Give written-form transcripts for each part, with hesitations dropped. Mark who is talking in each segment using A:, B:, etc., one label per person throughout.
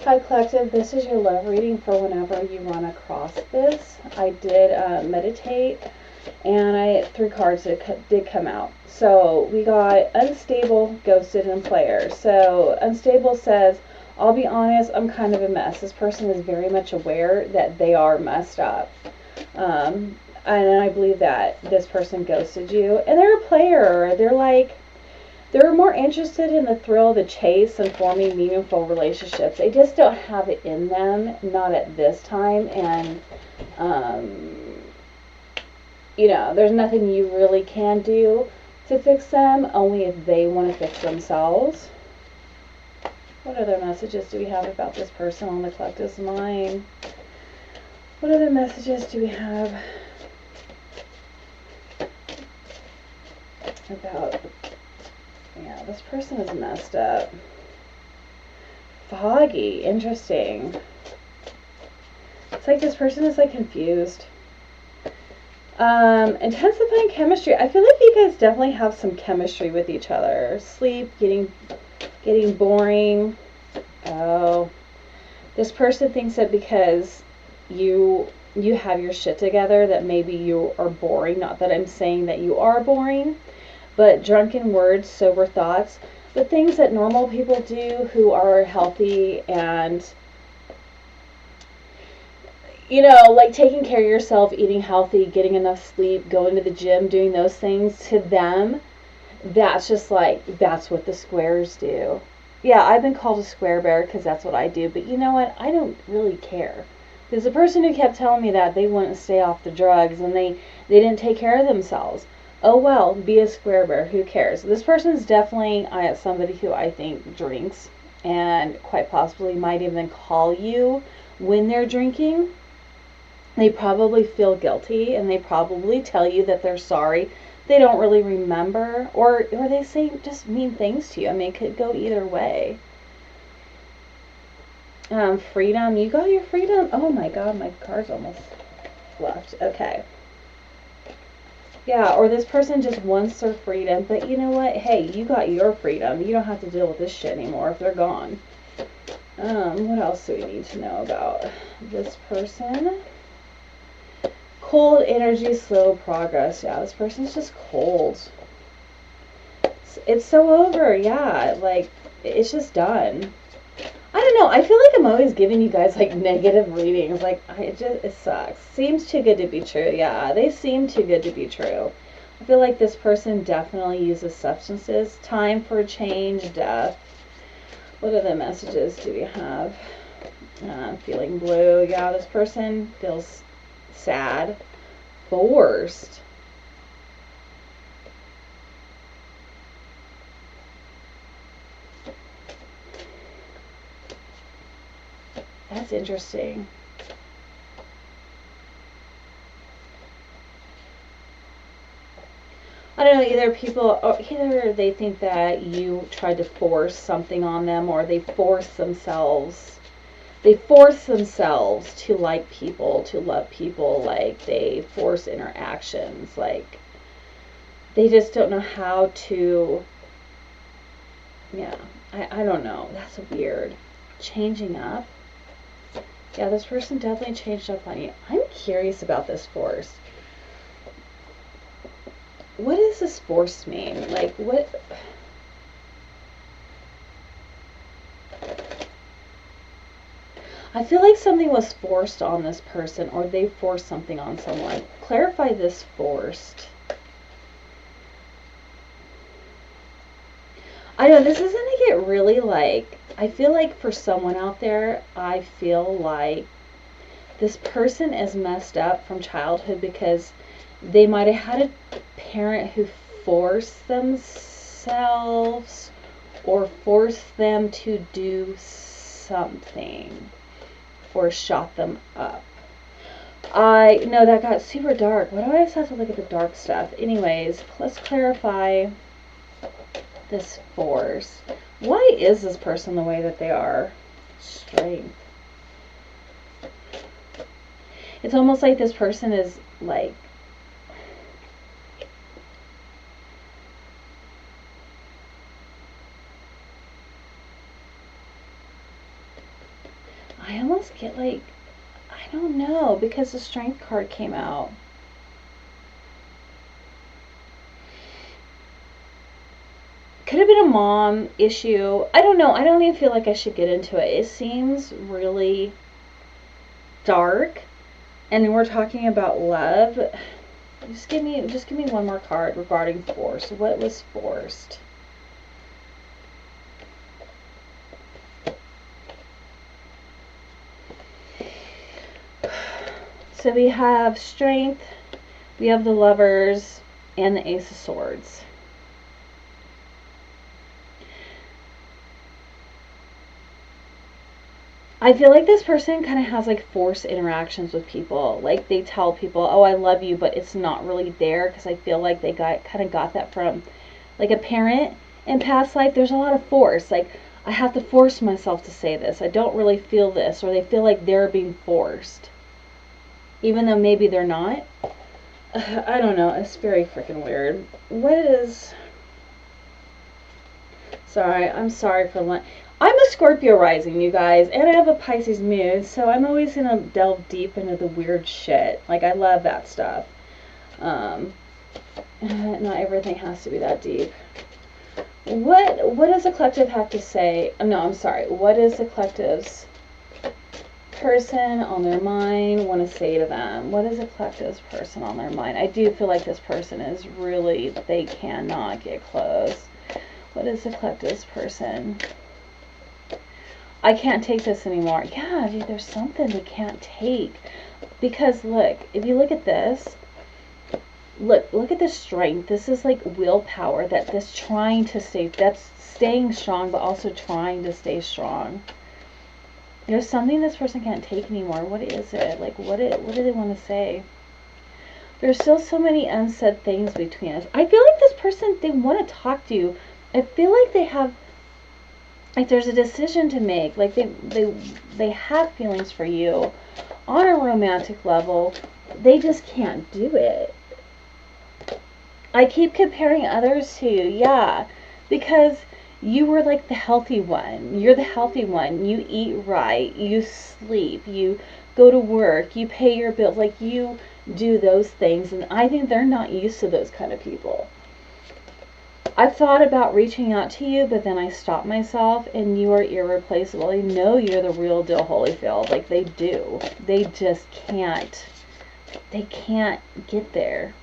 A: Hi Collective, this is your love reading for whenever you run across this. I did meditate and 3 cards that did come out. So we got Unstable, Ghosted, and Player. So Unstable says, I'll be honest, I'm kind of a mess. This person is very much aware that they are messed up. And I believe that this person ghosted you. And they're a player. They're more interested in the thrill of the chase and forming meaningful relationships. They just don't have it in them, not at this time. And, there's nothing you really can do to fix them, only if they want to fix themselves. What other messages do we have about this person on the collective's mind? What other messages do we have about... Yeah, this person is messed up. Foggy. Interesting. It's like this person is like confused. Intensifying chemistry. I feel like you guys definitely have some chemistry with each other. Sleep, getting boring. Oh. This person thinks that because you have your shit together that maybe you are boring. Not that I'm saying that you are boring. But drunken words, sober thoughts, the things that normal people do who are healthy and, like taking care of yourself, eating healthy, getting enough sleep, going to the gym, doing those things, to them, that's just like, that's what the squares do. Yeah, I've been called a square bear because that's what I do, but you know what? I don't really care. Because the person who kept telling me that they wouldn't stay off the drugs and they didn't take care of themselves. Oh well, be a square bear, who cares? This person's definitely somebody who I think drinks and quite possibly might even call you when they're drinking. They probably feel guilty and they probably tell you that they're sorry. They don't really remember, or they say just mean things to you. I mean, it could go either way. Freedom, you got your freedom? Oh my god, my card's almost left. Okay. Yeah, or this person just wants their freedom, but you know what? Hey, you got your freedom. You don't have to deal with this shit anymore if they're gone. What else do we need to know about this person? Cold energy, slow progress. Yeah, this person's just cold. It's so over. Yeah, like, it's just done. I don't know. I feel like I'm always giving you guys like negative readings. Like, it sucks. Seems too good to be true. Yeah, they seem too good to be true. I feel like this person definitely uses substances. Time for a change, death. What other messages do we have? Feeling blue. Yeah, this person feels sad. Forced. That's interesting. I don't know, either they think that you tried to force something on them, or they force themselves to like people, to love people, like they force interactions, like they just don't know how to, yeah, I don't know, that's weird. Changing up. Yeah, this person definitely changed up on you. I'm curious about this force. What does this force mean? Like, what? I feel like something was forced on this person, or they forced something on someone. Clarify this forced. I know this is going to get really like, I feel like for someone out there, I feel like this person is messed up from childhood because they might have had a parent who forced themselves or forced them to do something or shot them up. I know that got super dark. Why do I always have to look at the dark stuff? Anyways, let's clarify this force. Why is this person the way that they are? Strength. It's almost like this person is like, I almost get like, I don't know, because the Strength card came out. Could have been a mom issue. I don't know. I don't even feel like I should get into it. It seems really dark. And we're talking about love. Just give me one more card regarding force. What was forced? So we have Strength, we have the Lovers, and the Ace of Swords. I feel like this person kind of has like forced interactions with people. Like they tell people, oh, I love you, but it's not really there, because I feel like they kind of got that from like a parent in past life. There's a lot of force. Like, I have to force myself to say this. I don't really feel this. Or they feel like they're being forced, even though maybe they're not. I don't know. It's very freaking weird. What is... Sorry, I'm sorry for... I'm a Scorpio rising, you guys, and I have a Pisces moon, so I'm always going to delve deep into the weird shit. Like, I love that stuff. Not everything has to be that deep. What does the collective have to say? No, I'm sorry. What is the collective's person on their mind want to say to them? What is the collective's person on their mind? I do feel like this person is really, they cannot get close. What is the collective's person? I can't take this anymore. Yeah, dude, there's something they can't take. Because look, if you look at this, look at the strength. This is like willpower, that's trying to stay, that's staying strong, but also trying to stay strong. There's something this person can't take anymore. What is it? Like, what do they want to say? There's still so many unsaid things between us. I feel like this person, they want to talk to you. I feel like they have, like, there's a decision to make. Like, they have feelings for you on a romantic level. They just can't do it. I keep comparing others to you, yeah, because you were like the healthy one. You're the healthy one. You eat right. You sleep. You go to work. You pay your bills. Like, you do those things. And I think they're not used to those kind of people. I've thought about reaching out to you, but then I stopped myself, and you are irreplaceable. They know you're the real deal, Holyfield. Like, they do. They just can't. They can't get there.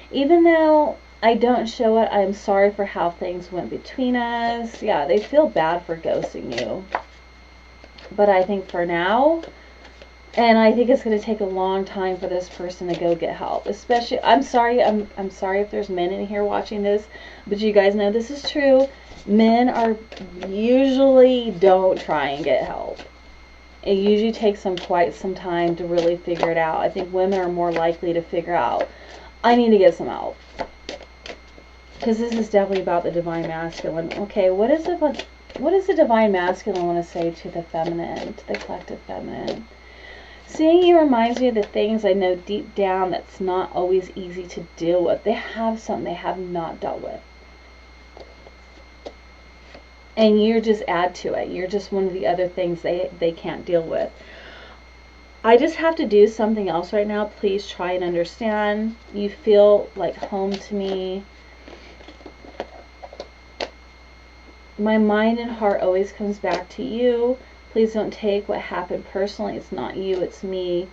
A: Even though I don't show it, I'm sorry for how things went between us. Yeah, they feel bad for ghosting you. But I think for now, and I think it's going to take a long time for this person to go get help. Especially, I'm sorry if there's men in here watching this, but you guys know this is true. Men are usually don't try and get help. It usually takes them quite some time to really figure it out. I think women are more likely to figure out, I need to get some help. Because this is definitely about the divine masculine. Okay, what is the divine masculine want to say to the feminine, to the collective feminine? Seeing you reminds me of the things I know deep down that's not always easy to deal with. They have something they have not dealt with. And you just add to it. You're just one of the other things they can't deal with. I just have to do something else right now. Please try and understand. You feel like home to me. My mind and heart always comes back to you. Please don't take what happened personally. It's not you, it's me.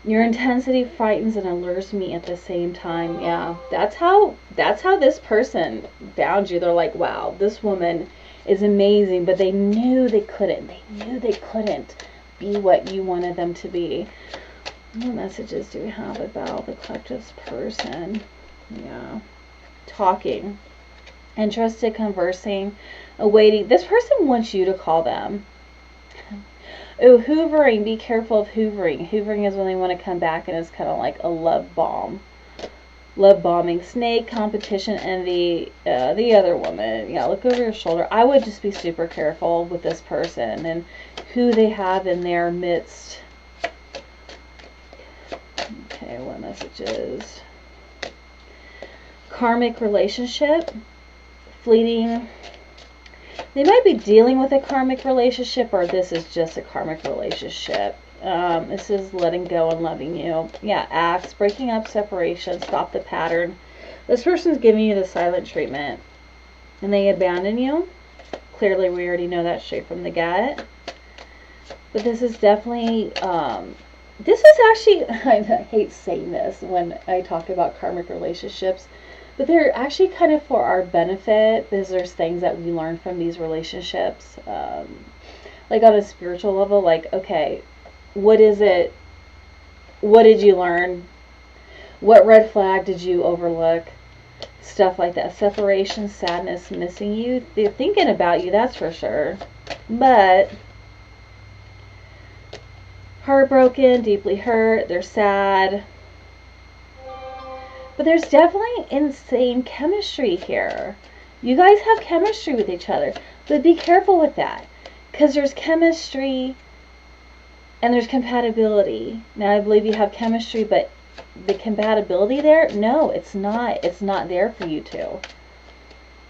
A: Your intensity frightens and allures me at the same time. Yeah, that's how this person found you. They're like, wow, this woman is amazing, but they knew they couldn't. They knew they couldn't be what you wanted them to be. What messages do we have about the collective's person? Yeah. Talking. Interested, conversing, awaiting. This person wants you to call them. Oh, hoovering. Be careful of hoovering. Hoovering is when they want to come back, and it's kind of like a love bomb. Love bombing. Snake, competition, envy. The other woman. Yeah, look over your shoulder. I would just be super careful with this person and who they have in their midst. Okay, what messages? Karmic relationship. Fleeting. They might be dealing with a karmic relationship, or this is just a karmic relationship. This is letting go and loving you. Yeah, acts, breaking up, separation, stop the pattern. This person's giving you the silent treatment, and they abandon you. Clearly, we already know that straight from the gut. But this is definitely, this is actually, I hate saying this when I talk about karmic relationships, but they're actually kind of for our benefit, because there's things that we learn from these relationships. Like on a spiritual level, like, okay, what is it? What did you learn? What red flag did you overlook? Stuff like that. Separation, sadness, missing you. They're thinking about you, that's for sure. But heartbroken, deeply hurt, they're sad. But there's definitely insane chemistry here. You guys have chemistry with each other. But be careful with that. Because there's chemistry and there's compatibility. Now, I believe you have chemistry, but the compatibility there, no, it's not. It's not there for you two.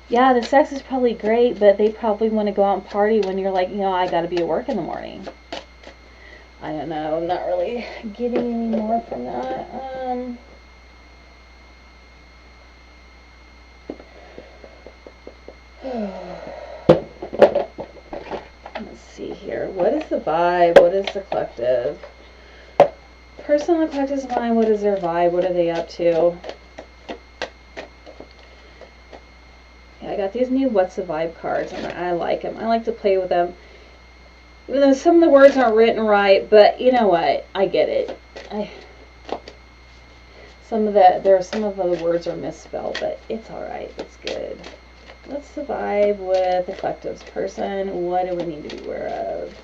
A: Yeah, the sex is probably great, but they probably want to go out and party when you're like, I got to be at work in the morning. I don't know. I'm not really getting any more from that. Let's see here. What is the vibe? What is the collective? Person on the collective's mind, what is their vibe? What are they up to? Yeah, I got these new What's the Vibe cards, and I like them. I like to play with them. Even though some of the words aren't written right, but you know what? I get it. Some of the words are misspelled, but it's alright. It's good. What's the vibe with the collective's person? What do we need to be aware of?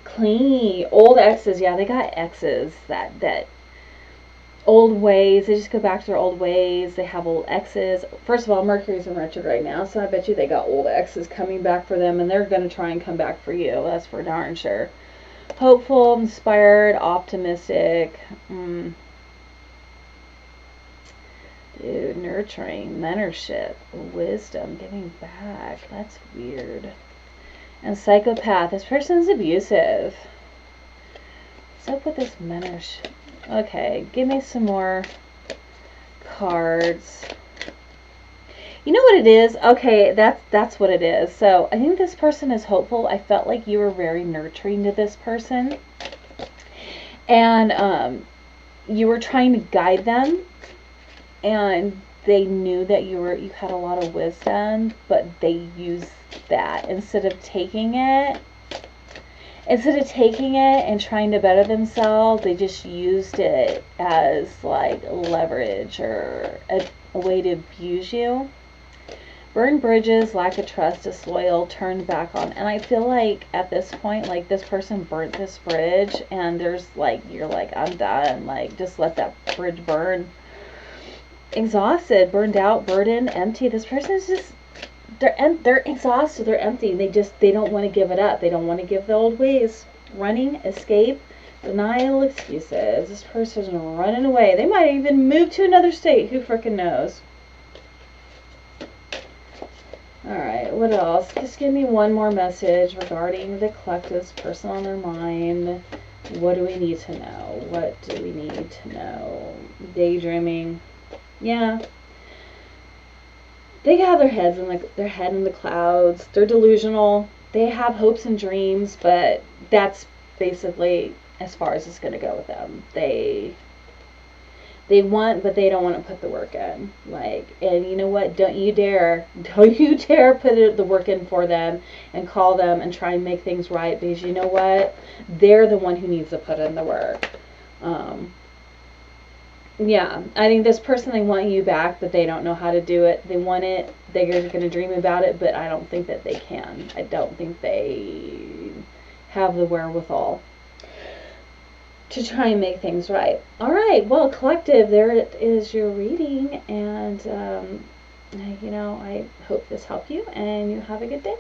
A: Clingy. Old exes. Yeah, they got exes. That old ways. They just go back to their old ways. They have old exes. First of all, Mercury's in retrograde now, so I bet you they got old exes coming back for them, and they're going to try and come back for you. That's for darn sure. Hopeful, inspired, optimistic. Dude, nurturing, mentorship, wisdom, giving back. That's weird. And psychopath. This person's abusive. What's up with this mentorship? Okay, give me some more cards. You know what it is? Okay, that's what it is. So I think this person is hopeful. I felt like you were very nurturing to this person. And you were trying to guide them. And they knew that you had a lot of wisdom, but they used that instead of taking it and trying to better themselves. They just used it as like leverage or a way to abuse you. Burned bridges, lack of trust, disloyal, turned back on. And I feel like at this point, like this person burnt this bridge, and there's like, you're like, I'm done. Like, just let that bridge burn. Exhausted, burned out, burdened, empty. This person is just, they're exhausted, they're empty. They don't want to give it up. They don't want to give the old ways. Running, escape, denial, excuses. This person's running away. They might even move to another state. Who freaking knows? Alright, what else? Just give me one more message regarding the collective's person on their mind. What do we need to know? What do we need to know? Daydreaming. Yeah, they have their head in the clouds. They're delusional. They have hopes and dreams, but that's basically as far as it's going to go with them. They want, but they don't want to put the work in. Like, and you know what? Don't you dare put the work in for them and call them and try and make things right, because you know what? They're the one who needs to put in the work. Yeah, I think this person, they want you back, but they don't know how to do it. They want it. They're going to dream about it, but I don't think that they can. I don't think they have the wherewithal to try and make things right. All right, well, collective, there it is, your reading, and, I hope this helped you, and you have a good day.